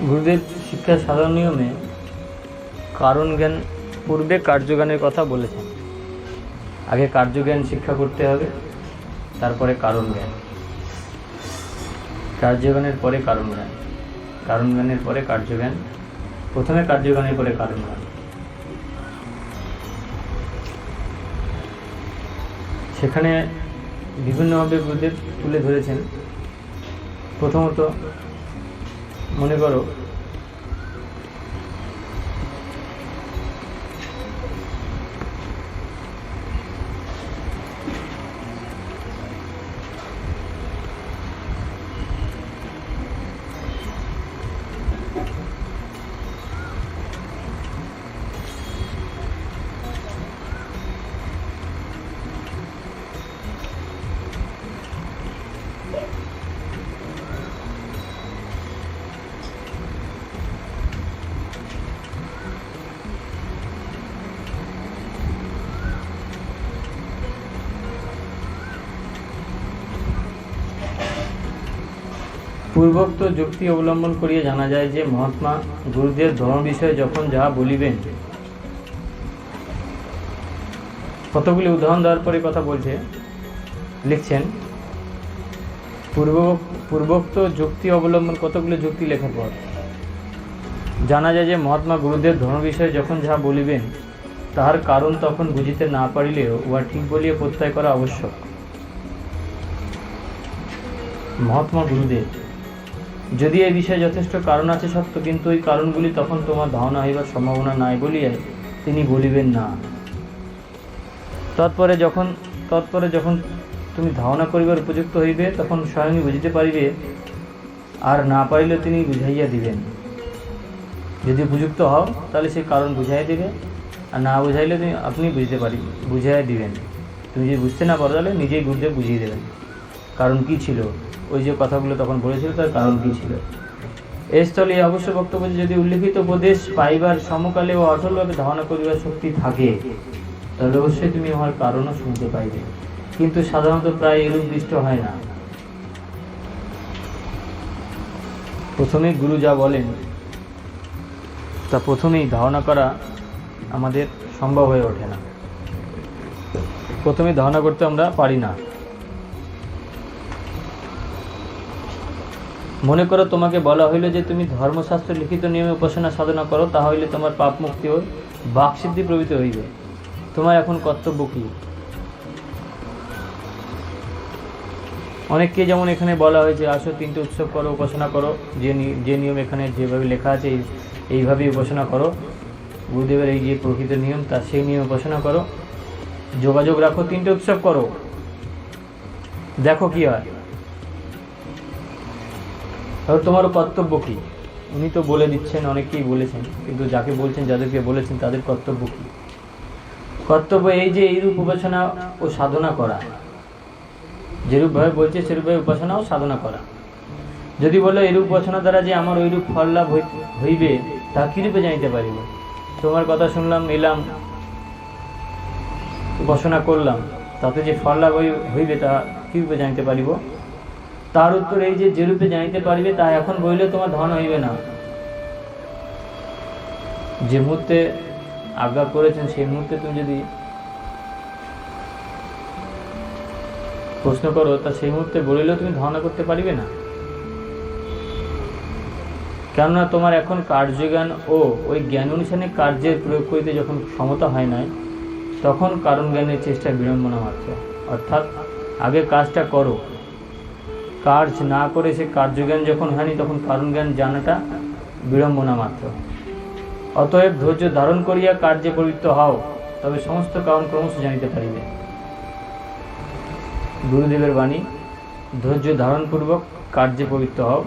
A: গুরুদেব শিক্ষার সাধারণ নিয়মে কারণ জ্ঞান পূর্বে কার্যজ্ঞানের কথা বলেছেন। আগে কার্যজ্ঞান শিক্ষা করতে হবে, তারপরে কারণ জ্ঞান। কার্যজ্ঞানের পরে কারণ জ্ঞান, কারণ জ্ঞানের পরে কার্যজ্ঞান। প্রথমে কার্যজ্ঞানের পরে কারণ জ্ঞান। সেখানে বিভিন্নভাবে গুরুদেব তুলে ধরেছেন। প্রথমত মনে করো পূর্বোক্ত যুক্তি অবলম্বন করিয়া জানা যায় যে মহাত্মা গুরুদেব ধর্ম বিষয়ে যখন যাহা বলিবেন, কতগুলি উদাহরণ দেওয়ার পরে কথা বলছে, লিখছেন পূর্বোক্ত যুক্তি অবলম্বন, কতগুলি যুক্তি লেখার পর জানা যায় যে মহাত্মা গুরুদেব ধর্ম বিষয়ে যখন যাহা বলিবেন তাহার কারণ তখন বুঝিতে না পারিলেও উহা ঠিক বলিয়া প্রত্যয় করা আবশ্যক। মহাত্মা গুরুদেব যদি এই বিষয়ে যথেষ্ট কারণ আছে সত্য, কিন্তু ওই কারণগুলি তখন তোমার ধারণা হইবার সম্ভাবনা নাই বলিয়াই তিনি বলিবেন না। তৎপরে যখন তুমি ধারণা করিবার উপযুক্ত হইবে তখন স্বয়ংই বুঝিতে পারিবে, আর না পারিলে তিনি বুঝাইয়া দিবেন। যদি উপযুক্ত হও তাহলে সেই কারণ বুঝাই দিবে, আর না বুঝাইলে আপনি বুঝাই দিবেন। তুমি যদি বুঝতে না পারো তাহলে নিজেই গুরুদেব বুঝিয়ে দেবেন কারণ কি ছিল, ওই যে কথাগুলো তখন বলেছিল তার কারণ কী ছিল। এই স্থলে অবশ্য বক্তব্য যদি উল্লিখিত উপদেশ পাইবার সমকালে ও অটলভাবে ধারণা করিবার শক্তি থাকে তাহলে অবশ্যই তুমি আমার কারণও শুনতে পাইবে, কিন্তু সাধারণত প্রায় এরূপ দৃষ্ট হয় না। প্রথমেই গুরু যা বলেন তা প্রথমেই ধারণা করা আমাদের সম্ভব হয়ে ওঠে না, প্রথমেই ধারণা করতে আমরা পারি না। মনে করো তোমাকে বলা হইল যে তুমি ধর্মশাস্ত্র লিখিত নিয়মে উপাসনা সাধনা করো, তা হইলে তোমার পাপ মুক্তি ও বাকসিদ্ধি প্রভৃতি হইবে। তোমার এখন কর্তব্য কী? অনেককে যেমন এখানে বলা হয়েছে আসো 3টে উৎসব করো, উপাসনা করো, যে নিয়ম এখানে যেভাবে লেখা আছে এইভাবেই উপাসনা করো, গুরুদেবের এই যে প্রকৃত নিয়ম তা সেই নিয়ম উপাসনা করো। যোগাযোগ রাখো, 3টে উৎসব করো, দেখো কি হয়। তাহলে তোমারও কর্তব্য কি? উনি তো বলে দিচ্ছেন, অনেকেই বলেছেন, কিন্তু যাকে বলছেন, যাদেরকে বলেছেন তাদের কর্তব্য কি? কর্তব্য এই যে এইরূপ উপাসনা ও সাধনা করা, যেরূপভাবে বলছে সেরূপভাবে উপাসনা ও সাধনা করা। যদি বলো এরূপ উপাসনা দ্বারা যে আমার ওইরূপ ফল লাভ হইবে, তা কিরূপে জানিতে পারিব? তোমার কথা শুনলাম, নিলাম, উপাসনা করলাম, তাতে যে ফল লাভ হইবে তা কিরূপে জানিতে পারিব? তার উত্তর এই যে যেরূপে জানিতে পারিবে তা এখন বলিলে তোমার ধন হইবে না। যে মুহূর্তে আজ্ঞা করেছেন সেই মুহূর্তে তুমি যদি প্রশ্ন করো, তা সেই মুহূর্তে বলিলেও তুমি ধারণা করতে পারিবে না। কেননা তোমার এখন কার্যজ্ঞান ও ওই জ্ঞান অনুসারে কার্যের প্রয়োগ করিতে যখন ক্ষমতা হয় নাই, তখন কারণ জ্ঞানের চেষ্টা বিড়ম্বনা মাত্র। অর্থাৎ আগে কাজটা করো, কাজ না করে সে কার্যজ্ঞান যখন হয়নি, তখন কারণ জ্ঞান জানাটা বিড়ম্বনা মাত্র। অতএব ধৈর্য ধারণ করিয়া কার্যে প্রবৃত্ত হও, তবে সমস্ত কারণ ক্রমশ জানিতে পারিবে। গুরুদেবের বাণী, ধৈর্য ধারণপূর্বক কার্যে প্রবৃত্ত হও,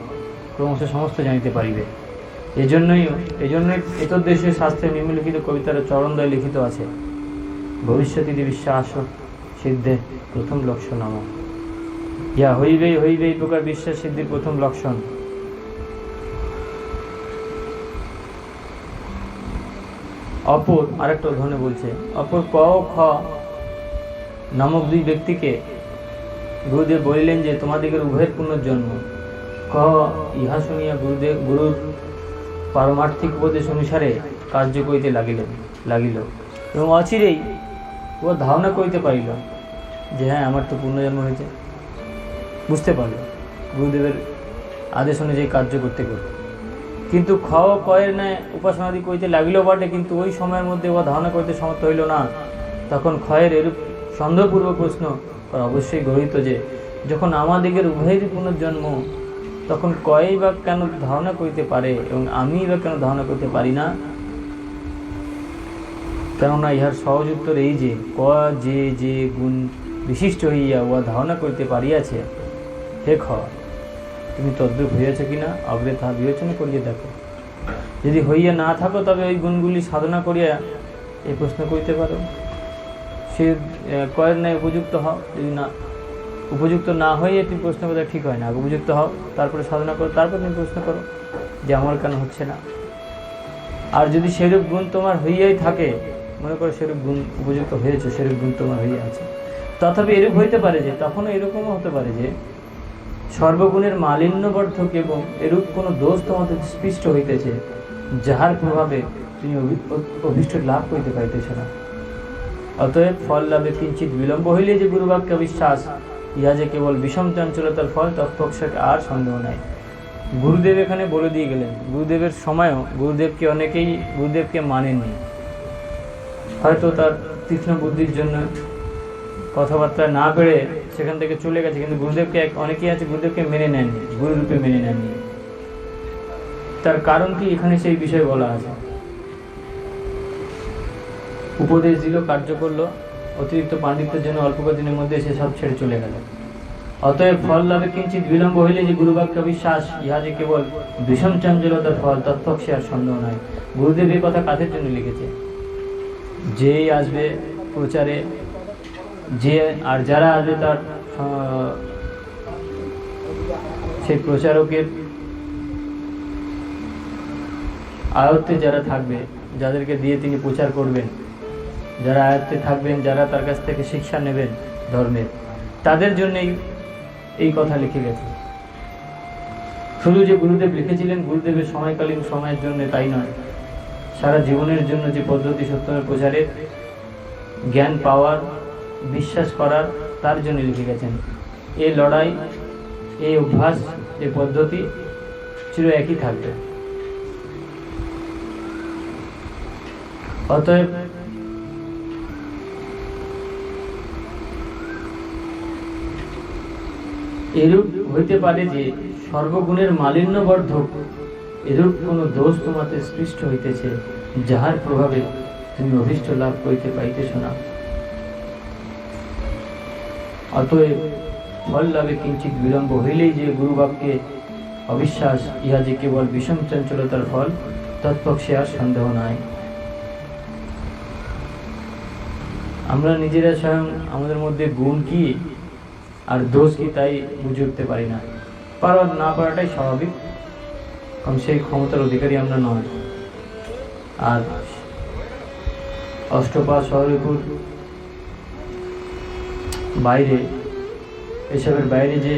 A: ক্রমশ সমস্ত জানিতে পারিবে। এজন্যই এতদ্দেশীয় শাস্ত্রে নিম্নলিখিত কবিতার চরণদ্বয় লিখিত আছে, ভবিষ্যতি বিশ্বাস সিদ্ধে প্রথম লক্ষণ নাম। ইহা হইবেই হইবে, এই প্রকার বিশ্বাস সিদ্ধির প্রথম লক্ষণ। অপর আরেকটা উদাহরণে বলছে, অপর ক ও খ নামক দুই ব্যক্তিকে গুরুদেব বলিলেন যে তোমাদিগের উভয়ের পুনর্জন্ম। ক ইহা শুনিয়া গুরুর পারমার্থিক উপদেশ অনুসারে কার্য করিতে লাগিল এবং অচিরেই ও ধারণা করিতে পারিল যে হ্যাঁ, আমার তো পুনর্জন্ম হয়েছে। বুঝতে পারল গুরুদেবের আদেশ অনুযায়ী কার্য করতে করতে। কিন্তু খ ও কয়ের ন্যায় উপাসনাদি করিতে লাগিল বটে, কিন্তু ওই সময়ের মধ্যে ও ধারণা করিতে সমর্থ হইল না। তখন ক্ষয়ের এরূপ সন্দেহপূর্বক প্রশ্ন করা অবশ্যই গৃহীত যে যখন আমাদিগের উভয়েরই পুনর্জন্ম, তখন কয়েই বা কেন ধারণা করিতে পারে এবং আমি বা কেন ধারণা করতে পারি না? কেননা ইহার সহজ উত্তর এই যে ক যে যে গুণ বিশিষ্ট হইয়া উহা ধারণা করিতে পারিয়াছে, হে খ তুমি তদ্রূপ হইয়াছ কিনা অগ্রে তাহা বিবেচনা করিয়া দেখো। যদি হইয়া না থাকো, তবে ওই গুণগুলি সাধনা করিয়া এই প্রশ্ন করিতে পারো। সে কয়ের ন্যায় উপযুক্ত হও। যদি না উপযুক্ত না হইয়ে তুমি প্রশ্ন করতে, ঠিক হয় না। উপযুক্ত হও, তারপরে সাধনা করো, তারপর তুমি প্রশ্ন করো যে আমার কেন হচ্ছে না। আর যদি সেরূপ গুণ তোমার হইয়াই থাকে, মনে করো সেরূপ গুণ উপযুক্ত হয়েছে, সেরূপ গুণ তোমার হইয়া আছে, তথাপি এরূপ হইতে পারে যে, তখনও এরকমও হতে পারে যে সর্বগুণের মালিন্যবর্ধক এবং এরূপ কোনো দোষ তোমাদের স্পৃষ্ট হইতেছে, যাহার প্রভাবে তুমি অভীষ্ট লাভ করিতে পাইতেছ না। অতএব ফল লাভে কিঞ্চিত বিলম্ব হইলে যে গুরুবাক্য বিশ্বাস, ইহা যে কেবল বিষম চঞ্চলতার ফল, তৎপক্ষে আর সন্দেহ নাই। গুরুদেব এখানে বলে দিয়ে গেলেন। গুরুদেবের সময়ও অনেকেই গুরুদেবকে মানেননি, হয়তো তার তীক্ষ্ণ বুদ্ধির জন্য কথাবার্তা না পেরে সেখান থেকে চলে গেছে। কিন্তু গুরুদেবকে অনেকেই আছে গুরুদেবকে মেনে নেননি, গুরুরূপে মেনে নেননি। তার কারণ কি এখানে সেই বিষয় বলা আছে। উপদেশ দিল, কার্য করলো, অতিরিক্ত পাণ্ডিত্যের জন্য অল্প কদিনের মধ্যে সে সব ছেড়ে চলে গেল। অতএব ফল লাভে কিঞ্চিত বিলম্ব হইলে যে গুরুবাক্য বিশ্বাস, ইহা যে কেবল বিষম চঞ্চলতার ফল, তৎপক্ষে আর সন্দেহ নাই। গুরুদেব এই কথা কাদের জন্য লিখেছে? যেই আসবে প্রচারে, আর যারা আসবে তার সেই প্রচারকের আয়ত্তে যারা থাকবে, যাদেরকে দিয়ে তিনি প্রচার করবেন, যারা আয়ত্তে থাকবেন, যারা তার কাছ থেকে শিক্ষা নেবেন ধর্মের, তাদের জন্যই এই কথা লিখে গেছে। শুধু যে গুরুদেব লিখেছিলেন গুরুদেবের সময়কালীন সময়ের জন্য তাই নয়, সারা জীবনের জন্য যে পদ্ধতি সত্যমের প্রচারের, জ্ঞান পাওয়ার, বিশ্বাস করার, তার জন্য লিখে গেছেন। এই লড়াই, এই অভ্যাস, এই পদ্ধতি চির একই থাকবে। অতএব এরূপ হইতে পারে যে সর্বগুণের মালিন্যবর্ধক এরূপ কোন দোষ তোমাতে স্পৃষ্ট হইতেছে, যাহার প্রভাবে তুমি অভীষ্ট লাভ করিতে পাইতেছ না।
B: অতএব ফল লাভে কিঞ্চিত বিলম্ব হইলেই যে গুরুবাক্যে অবিশ্বাস, ইহা যে কেবল বিষম চঞ্চলতার ফল, তৎপক্ষে আর সন্দেহ নাই। আমরা নিজেরা স্বয়ং আমাদের মধ্যে গুণ কি আর দোষ কি তাই বুঝে উঠতে পারি না। পারা না পারাটাই স্বাভাবিক, কারণ সেই ক্ষমতার অধিকারী আমরা নয়। আর অষ্টপা শহরপুর বাইরে, এসবের বাইরে যে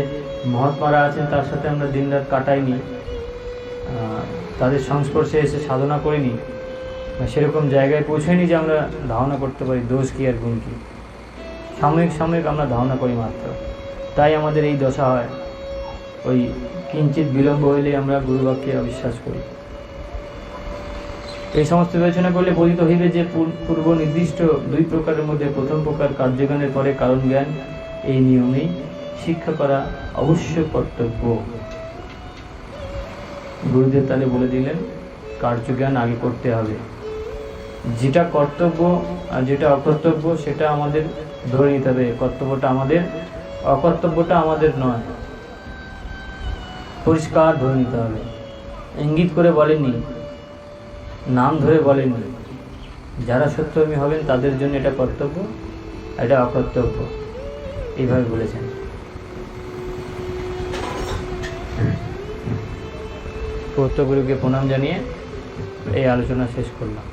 B: মহাত্মারা আছেন তার সাথে আমরা দিনরাত কাটাইনি, তাদের সংস্পর্শে এসে সাধনা করিনি, সেরকম জায়গায় পৌঁছাইনি যে আমরা ধারণা করতে পারি দোষ কী আর গুণ কী। সাময়িক সাময়িক আমরা ধারণা করি মাত্র, তাই আমাদের এই দশা হয়। ওই কিঞ্চিত বিলম্ব হইলে আমরা গুরুবাক্যে অবিশ্বাস করি। এই সমস্ত বিবেচনা করলে বোধিত হইবে যে পূর্ব নির্দিষ্ট দুই প্রকারের মধ্যে প্রথম প্রকার কার্যজ্ঞানের পরে কারণ জ্ঞান, এই নিয়মেই শিক্ষা করা অবশ্য কর্তব্য। গুরুদেব তাহলে বলে দিলেন কার্যজ্ঞান আগে করতে হবে। যেটা কর্তব্য আর যেটা অকর্তব্য সেটা আমাদের ধরে নিতে হবে। কর্তব্যটা আমাদের, অকর্তব্যটা আমাদের নয়, পরিষ্কার ধরে নিতে হবে। ইঙ্গিত করে বলেননি, নাম ধরে বলেননি। যারা সত্যধর্মী হবেন তাদের জন্য এটা কর্তব্য, এটা অকর্তব্য, এইভাবে বলেছেন। গুরুকে প্রণাম জানিয়ে এই আলোচনা শেষ করলাম।